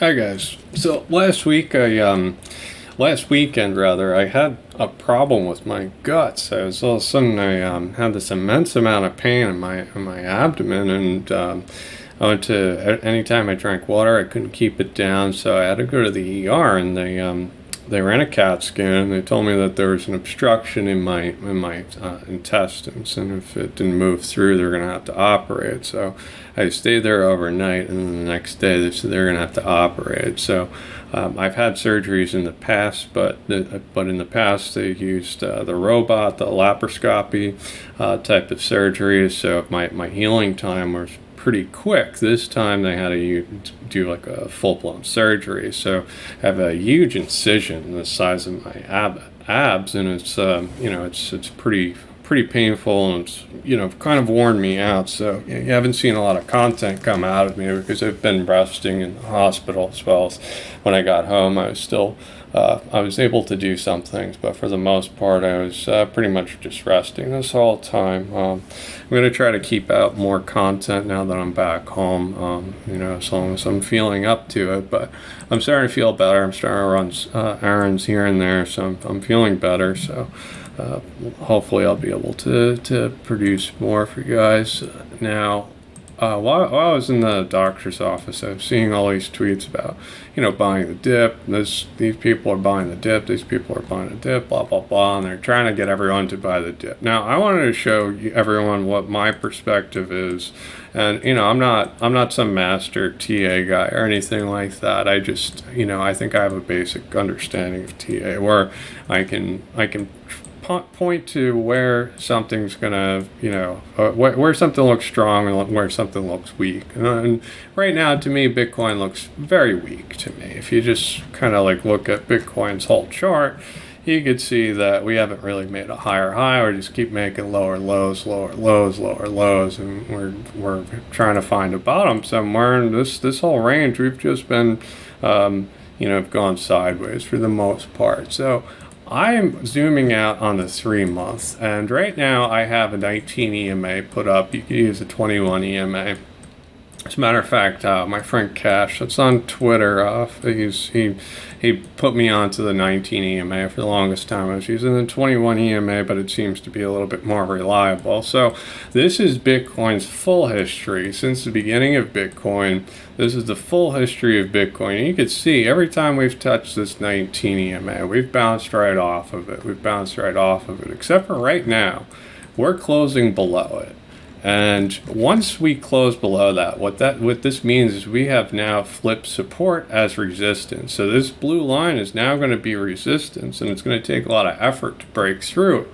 Hi guys. So last weekend rather, I had a problem with my guts. I was all of a sudden I had this immense amount of pain in my abdomen, and I went to anytime I drank water, I couldn't keep it down, so I had to go to the ER, and they ran a CAT scan. They told me that there was an obstruction in my intestines, and if it didn't move through, they're gonna have to operate. So I stayed there overnight, and then the next day they said they're gonna have to operate. So I've had surgeries in the past, but in the past they used the robot, the laparoscopy type of surgery. So my healing time was pretty quick. This time they had to do like a full-blown surgery. So I have a huge incision the size of my abs, and it's it's pretty painful, and it's kind of worn me out. So you haven't seen a lot of content come out of me because I've been resting in the hospital, as well as when I got home I was able to do some things, but for the most part I was pretty much just resting this whole time. I'm going to try to keep out more content now that I'm back home, as long as I'm feeling up to it. But I'm starting to feel better. I'm starting to run errands here and there, so I'm feeling better. So hopefully I'll be able to produce more for you guys. Now, while I was in the doctor's office, I was seeing all these tweets about, buying the dip. These people are buying the dip. These people are buying the dip. Blah blah blah, and they're trying to get everyone to buy the dip. Now, I wanted to show everyone what my perspective is, and I'm not some master TA guy or anything like that. I just, I think I have a basic understanding of TA where I can point to where something's gonna, where something looks strong and where something looks weak. And right now, to me, Bitcoin looks very weak to me. If you just kind of like look at Bitcoin's whole chart, you could see that we haven't really made a higher high. We just keep making lower lows, lower lows, lower lows, and we're trying to find a bottom somewhere. And this whole range, we've just been, gone sideways for the most part. So I'm zooming out on the 3 months, and right now I have a 19 EMA put up. You could use a 21 EMA. As a matter of fact, my friend Cash, that's on Twitter, he put me onto the 19 EMA for the longest time. I was using the 21 EMA, but it seems to be a little bit more reliable. So this is Bitcoin's full history since the beginning of Bitcoin. This is the full history of Bitcoin. And you can see every time we've touched this 19 EMA, we've bounced right off of it. Except for right now, we're closing below it. And once we close below that, what this means is we have now flipped support as resistance. So this blue line is now going to be resistance, and it's going to take a lot of effort to break through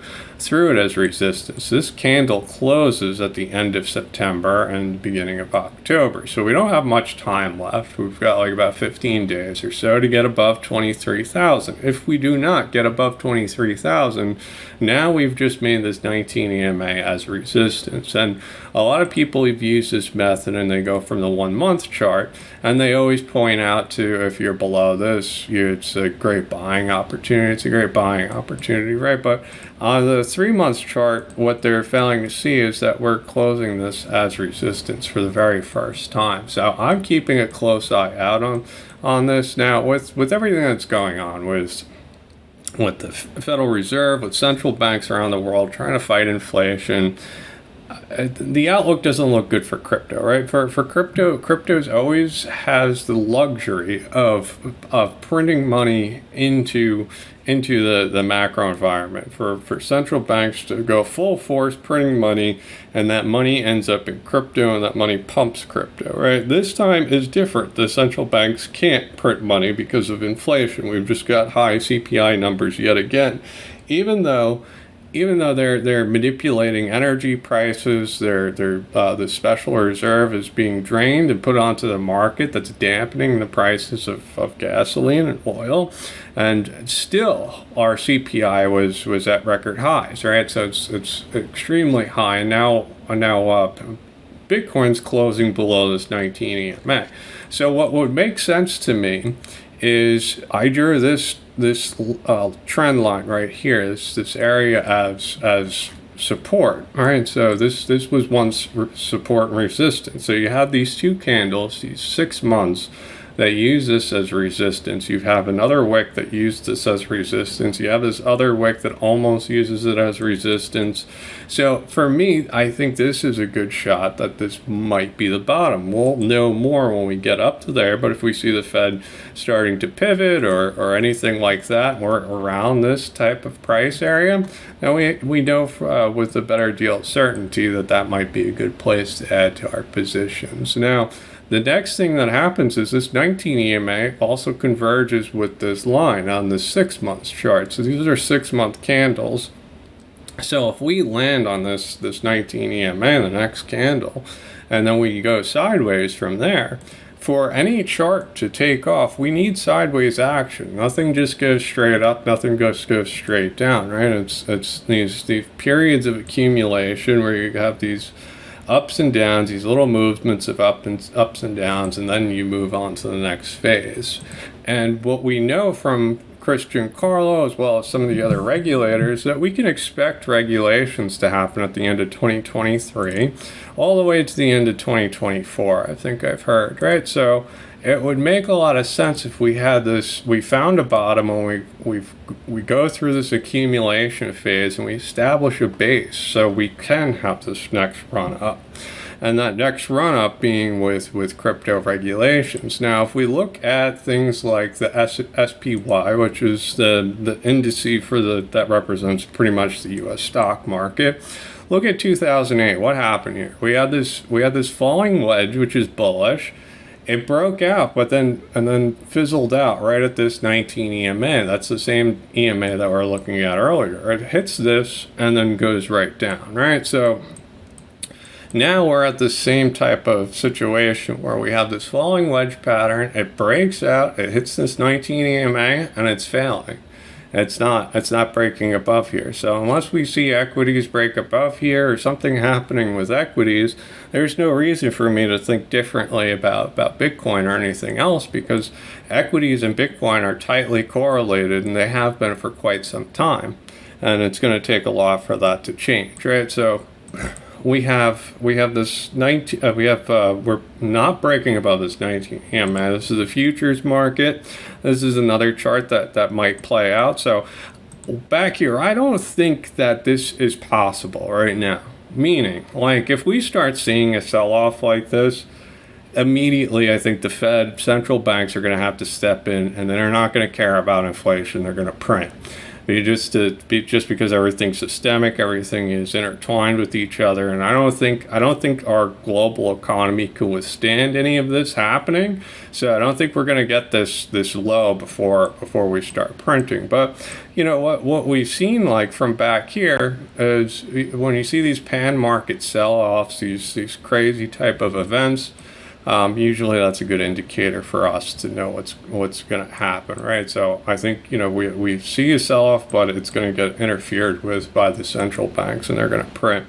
it as resistance. This candle closes at the end of September and beginning of October. So we don't have much time left. We've got like about 15 days or so to get above 23,000. If we do not get above 23,000, now we've just made this 19 EMA as resistance. And a lot of people have used this method, and they go from the 1 month chart, and they always point out to, if you're below this, it's a great buying opportunity. It's a great buying opportunity, right? But on the 3 month chart, what they're failing to see is that we're closing this as resistance for the very first time. So I'm keeping a close eye out on this now with everything that's going on with the Federal Reserve, with central banks around the world trying to fight inflation. The outlook doesn't look good for crypto, right? For crypto's always has the luxury of printing money into the macro environment, for central banks to go full force printing money, and that money ends up in crypto, and that money pumps crypto, right? This time is different. The central banks can't print money because of inflation. We've just got high CPI numbers yet again, even though they're manipulating energy prices. The special reserve is being drained and put onto the market. That's dampening the prices of gasoline and oil, and still our CPI was at record highs, right? So it's extremely high, and now Bitcoin's closing below this 19 EMA. So what would make sense to me is I drew this trend line right here, this area as support. All right, so this was once support and resistance. So you have these two candles, these 6 months that use this as resistance. You have another wick that used this as resistance. You have this other wick that almost uses it as resistance. So for me, I think this is a good shot that this might be the bottom. We'll know more when we get up to there, but if we see the Fed starting to pivot or anything like that, we're around this type of price area, now we know with a better deal of certainty that might be a good place to add to our positions. Now, the next thing that happens is this 19 EMA also converges with this line on the 6 month chart. So these are 6 month candles. So if we land on this 19 EMA, the next candle, and then we go sideways from there, for any chart to take off, we need sideways action. Nothing just goes straight up, nothing just goes straight down, right? It's these periods of accumulation where you have these ups and downs, these little movements of ups and downs, and then you move on to the next phase. And what we know from Christian Carlo, as well as some of the other regulators, that we can expect regulations to happen at the end of 2023 all the way to the end of 2024, I think I've heard, right? So it would make a lot of sense if we had this, we found a bottom and we go through this accumulation phase and we establish a base so we can have this next run up. And that next run up being with crypto regulations. Now, if we look at things like the SPY, which is the indice for that represents pretty much the U.S. stock market, look at 2008. What happened here? We had this falling wedge, which is bullish. It broke out, but then fizzled out right at this 19 EMA. That's the same EMA that we're looking at earlier. It hits this and then goes right down, right? So now we're at the same type of situation where we have this falling wedge pattern. It breaks out, it hits this 19 EMA, and it's failing. It's not breaking above here. So unless we see equities break above here or something happening with equities, there's no reason for me to think differently about Bitcoin or anything else, because equities and Bitcoin are tightly correlated, and they have been for quite some time. And it's going to take a lot for that to change, right? So we have this 19. We're not breaking above this 19 EMA. This is a futures market. This is another chart that might play out. So back here, I don't think that this is possible right now. Meaning, like, if we start seeing a sell-off like this, immediately I think the Fed, central banks are going to have to step in, and they're not going to care about inflation. They're going to print. Just because everything's systemic, everything is intertwined with each other, and I don't think our global economy can withstand any of this happening. So I don't think we're going to get this low before we start printing. But you know what we've seen, like from back here, is when you see these pan market sell-offs, these crazy type of events. Usually that's a good indicator for us to know what's going to happen, right? So I think, we see a sell-off, but it's going to get interfered with by the central banks, and they're going to print.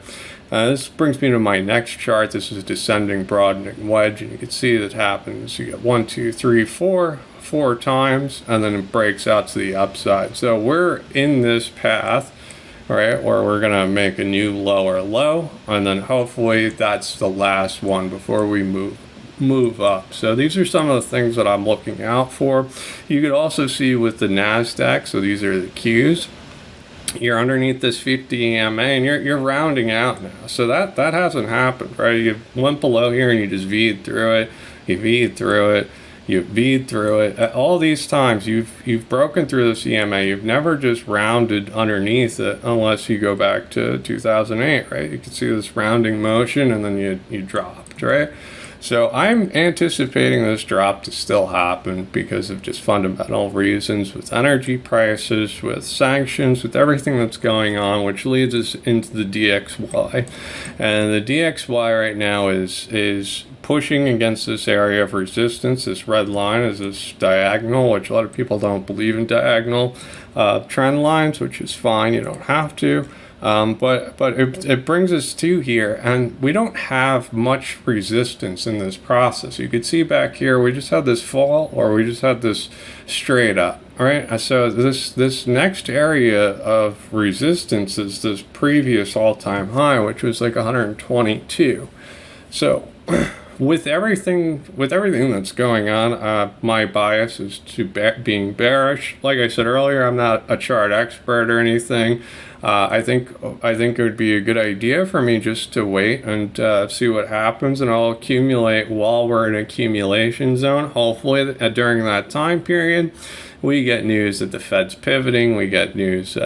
This brings me to my next chart. This is a descending broadening wedge, and you can see that happens. You get 1, 2, 3, 4 times, and then it breaks out to the upside. So we're in this path, right, where we're going to make a new lower low, and then hopefully that's the last one before we move up. So these are some of the things that I'm looking out for. You could also see with the NASDAQ, so these are the Qs. You're underneath this 50 EMA, and you're rounding out now. So that hasn't happened, right? You went below here and you just V'd through it. You V'd through it. You V'd through it. All these times you've broken through this EMA. You've never just rounded underneath it unless you go back to 2008, right? You can see this rounding motion, and then you dropped, right? So I'm anticipating this drop to still happen because of just fundamental reasons with energy prices, with sanctions, with everything that's going on, which leads us into the DXY. And the DXY right now is pushing against this area of resistance. This red line is this diagonal, which a lot of people don't believe in diagonal trend lines, which is fine. You don't have to. But it brings us to here, and we don't have much resistance in this process. You can see back here, we just had this fall, or we just had this straight up, right? So this next area of resistance is this previous all-time high, which was like 122. So with everything that's going on, my bias is to being bearish. Like I said earlier, I'm not a chart expert or anything. I think it would be a good idea for me just to wait and see what happens, and I'll accumulate while we're in accumulation zone. Hopefully, during that time period, we get news that the Fed's pivoting. We get news,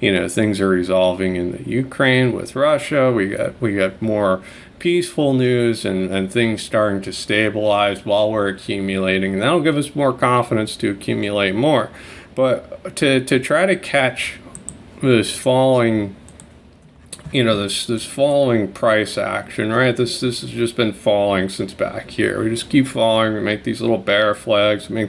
things are resolving in the Ukraine with Russia. We got more peaceful news and things starting to stabilize while we're accumulating. And that'll give us more confidence to accumulate more. But to try to catch this falling, this falling price action, right? This has just been falling since back here. We just keep falling. We make these little bear flags, and we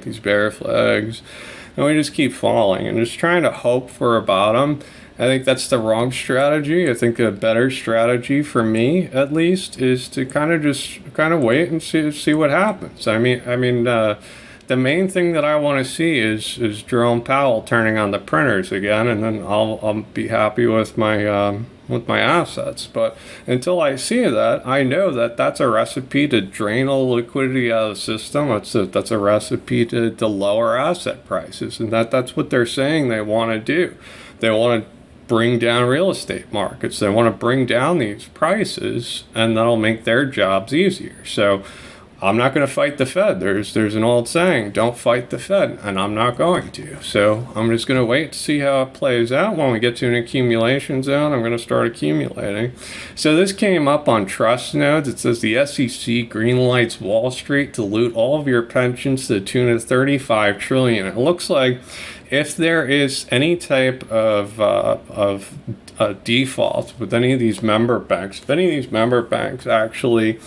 just keep falling and just trying to hope for a bottom. I think that's the wrong strategy. I think a better strategy for me, at least, is to kind of wait and see what happens. I mean, the main thing that I want to see is Jerome Powell turning on the printers again, and then I'll be happy with my assets. But until I see that, I know that that's a recipe to drain all liquidity out of the system. That's a recipe to lower asset prices, and that's what they're saying they want to do. They want to bring down real estate markets. They want to bring down these prices, and that'll make their jobs easier. So I'm not going to fight the Fed. There's an old saying, don't fight the Fed, and I'm not going to. So I'm just going to wait to see how it plays out. When we get to an accumulation zone, I'm going to start accumulating. So this came up on trust nodes. It says the SEC greenlights Wall Street to loot all of your pensions to the tune of $35 trillion. It looks like if there is any type of default with any of these member banks, if any of these member banks actually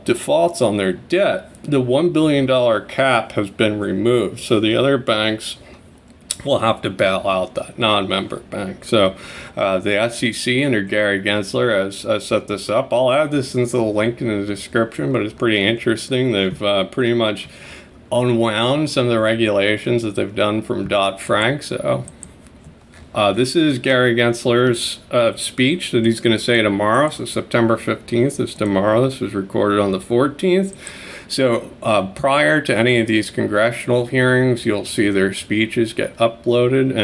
defaults on their debt, the $1 billion cap has been removed. So the other banks will have to bail out that non-member bank. So the SEC under Gary Gensler has set this up. I'll add this into the link in the description, but it's pretty interesting. They've pretty much unwound some of the regulations that they've done from Dodd-Frank. So this is Gary Gensler's speech that he's going to say tomorrow. So September 15th is tomorrow. This was recorded on the 14th. So prior to any of these congressional hearings, you'll see their speeches get uploaded,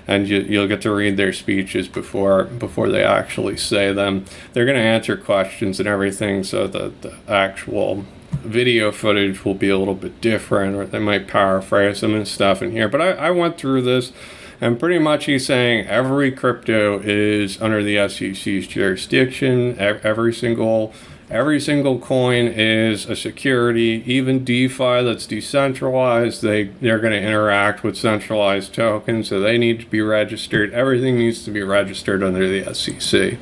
and you'll get to read their speeches before they actually say them. They're going to answer questions and everything, so the actual video footage will be a little bit different, or they might paraphrase them and stuff in here. But I went through this, and pretty much he's saying every crypto is under the SEC's jurisdiction. Every single coin is a security. Even DeFi that's decentralized, they're going to interact with centralized tokens, so they need to be registered. Everything needs to be registered under the SEC.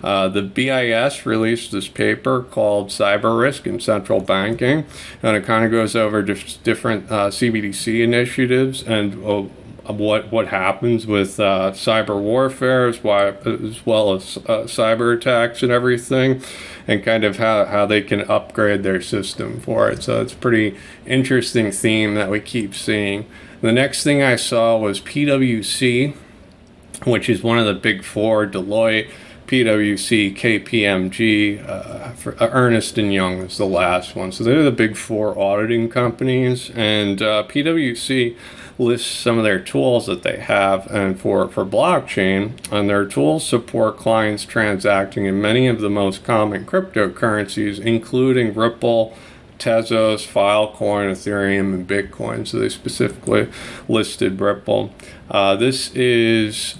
The BIS released this paper called Cyber Risk in Central Banking, and it kind of goes over different CBDC initiatives and what happens with cyber warfare as well as cyber attacks and everything, and kind of how they can upgrade their system for it. So it's a pretty interesting theme that we keep seeing. The next thing I saw was PwC, which is one of the big four, Deloitte, PwC, KPMG, Ernst & Young is the last one. So they're the big four auditing companies, and PwC lists some of their tools that they have and for blockchain, and their tools support clients transacting in many of the most common cryptocurrencies, including Ripple, Tezos, Filecoin, Ethereum, and Bitcoin. So they specifically listed Ripple. This is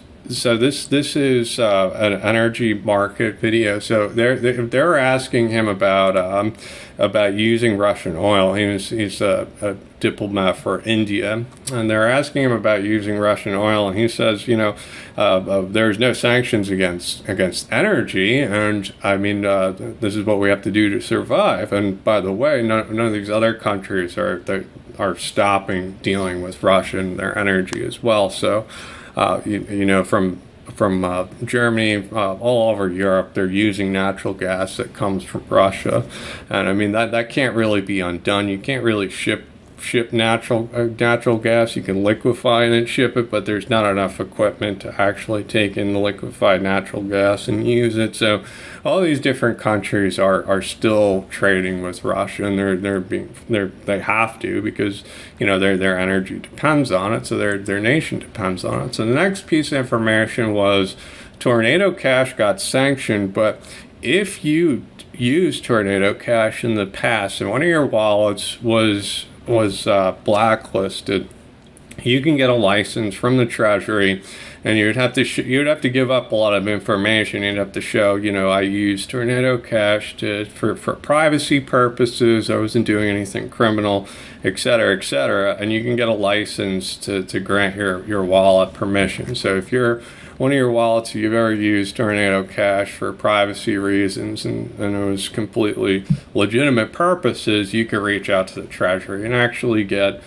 an energy market video. So they're asking him about using Russian oil. He's a diplomat for India, and they're asking him about using Russian oil, and he says, there's no sanctions against energy, and I mean, this is what we have to do to survive. And by the way, none of these other countries are stopping dealing with Russia and their energy as well. So from Germany, all over Europe, they're using natural gas that comes from Russia. And I mean, that can't really be undone. You can't really ship ship natural gas. You can liquefy and then ship it, but there's not enough equipment to actually take in the liquefied natural gas and use it. So all these different countries are still trading with Russia, and they have to, because their energy depends on it. So their nation depends on it. So the next piece of information was Tornado Cash got sanctioned, but if you used Tornado Cash in the past and one of your wallets was blacklisted, you can get a license from the Treasury, and you'd have to give up a lot of information. You'd have to show, I used Tornado Cash for privacy purposes. I wasn't doing anything criminal, et cetera, and you can get a license to grant your wallet permission. So if you're one of your wallets, if you've ever used Tornado Cash for privacy reasons and it was completely legitimate purposes, you can reach out to the Treasury and actually get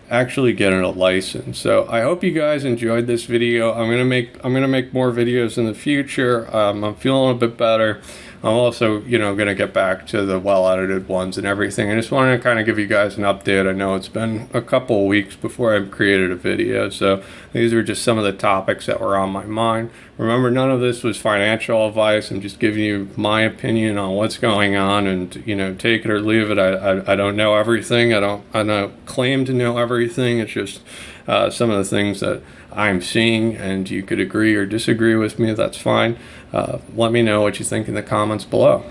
a license. So I hope you guys enjoyed this video. I'm gonna make more videos in the future. I'm feeling a bit better. I'm also gonna get back to the well-edited ones and everything. I just wanted to kind of give you guys an update. I know it's been a couple of weeks before I've created a video, so these were just some of the topics that were on my mind. Remember, none of this was financial advice. I'm just giving you my opinion on what's going on, and take it or leave it. I don't know everything. I don't claim to know everything. It's just some of the things that I'm seeing, and you could agree or disagree with me. That's fine. Let me know what you think in the comments below.